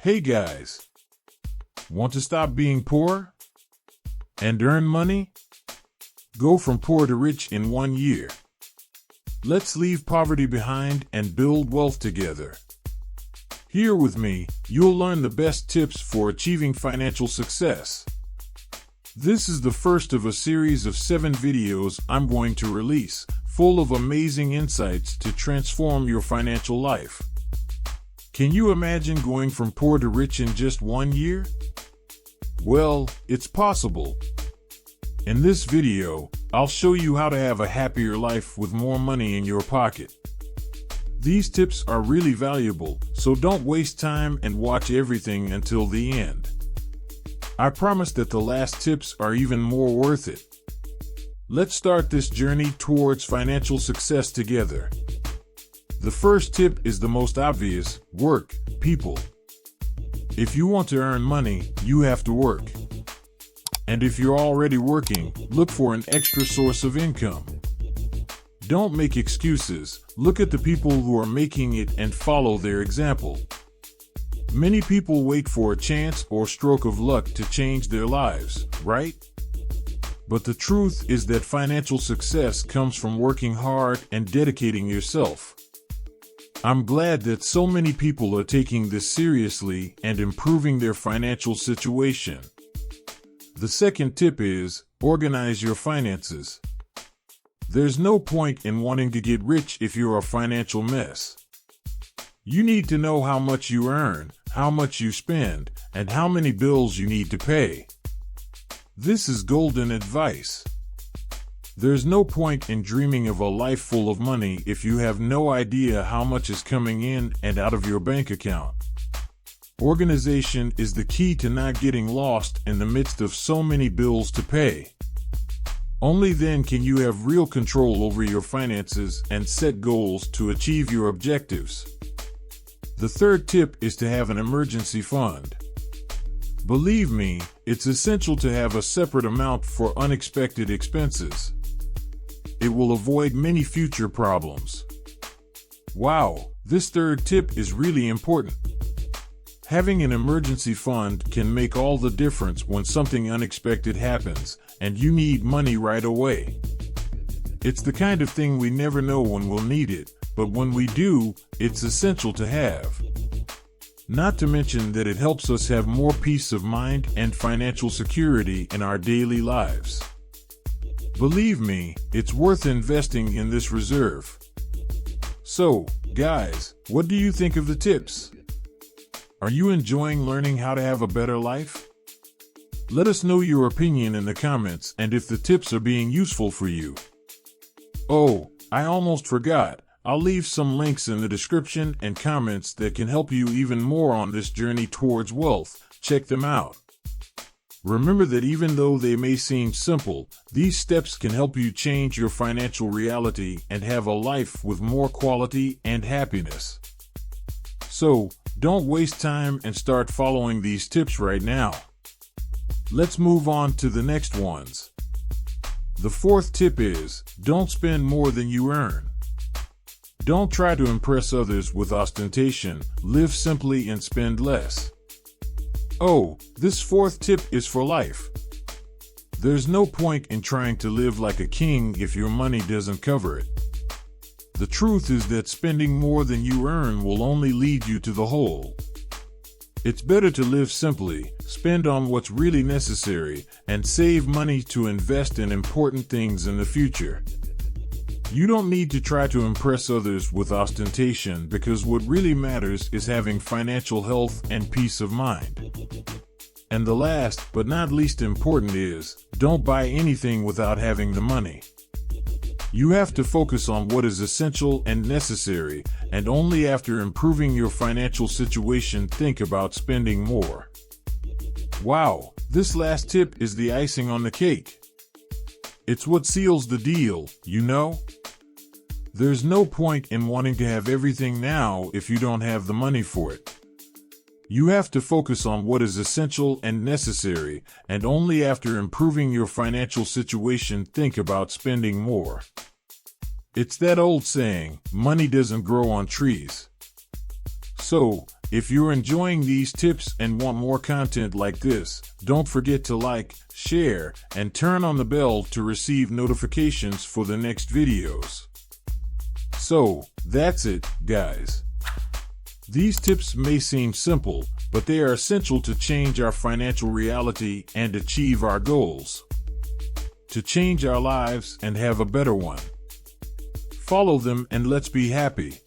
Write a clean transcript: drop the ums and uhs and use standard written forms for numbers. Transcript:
Hey guys, want to stop being poor and earn money? Go from poor to rich in 1 year. Let's leave poverty behind and build wealth together. Here with me, you'll learn the best tips for achieving financial success. This is the first of a series of 7 videos I'm going to release, full of amazing insights to transform your financial life. Can you imagine going from poor to rich in just 1 year? Well, it's possible. In this video, I'll show you how to have a happier life with more money in your pocket. These tips are really valuable, so don't waste time and watch everything until the end. I promise that the last tips are even more worth it. Let's start this journey towards financial success together. The first tip is the most obvious: work, people. If you want to earn money, you have to work. And if you're already working, look for an extra source of income. Don't make excuses. Look at the people who are making it and follow their example. Many people wait for a chance or stroke of luck to change their lives, right? But the truth is that financial success comes from working hard and dedicating yourself. I'm glad that so many people are taking this seriously and improving their financial situation. The second tip is, organize your finances. There's no point in wanting to get rich if you're a financial mess. You need to know how much you earn, how much you spend, and how many bills you need to pay. This is golden advice. There's no point in dreaming of a life full of money if you have no idea how much is coming in and out of your bank account. Organization is the key to not getting lost in the midst of so many bills to pay. Only then can you have real control over your finances and set goals to achieve your objectives. The third tip is to have an emergency fund. Believe me, it's essential to have a separate amount for unexpected expenses. It will avoid many future problems. Wow, this third tip is really important. Having an emergency fund can make all the difference when something unexpected happens and you need money right away. It's the kind of thing we never know when we'll need it, but when we do, it's essential to have. Not to mention that it helps us have more peace of mind and financial security in our daily lives. Believe me, it's worth investing in this reserve. So, guys, what do you think of the tips? Are you enjoying learning how to have a better life? Let us know your opinion in the comments and if the tips are being useful for you. Oh, I almost forgot. I'll leave some links in the description and comments that can help you even more on this journey towards wealth. Check them out. Remember that even though they may seem simple, these steps can help you change your financial reality and have a life with more quality and happiness. So, don't waste time and start following these tips right now. Let's move on to the next ones. The fourth tip is, don't spend more than you earn. Don't try to impress others with ostentation. Live simply and spend less. Oh, this fourth tip is for life. There's no point in trying to live like a king if your money doesn't cover it. The truth is that spending more than you earn will only lead you to the hole. It's better to live simply, spend on what's really necessary, and save money to invest in important things in the future. You don't need to try to impress others with ostentation because what really matters is having financial health and peace of mind. And the last, but not least important is, don't buy anything without having the money. You have to focus on what is essential and necessary, and only after improving your financial situation think about spending more. Wow, this last tip is the icing on the cake. It's what seals the deal, you know? There's no point in wanting to have everything now if you don't have the money for it. You have to focus on what is essential and necessary, and only after improving your financial situation think about spending more. It's that old saying, money doesn't grow on trees. So, If you're enjoying these tips and want more content like this, don't forget to like, share, and turn on the bell to receive notifications for the next videos. So, that's it, guys. These tips may seem simple, but they are essential to change our financial reality and achieve our goals. To change our lives and have a better one. Follow them and let's be happy.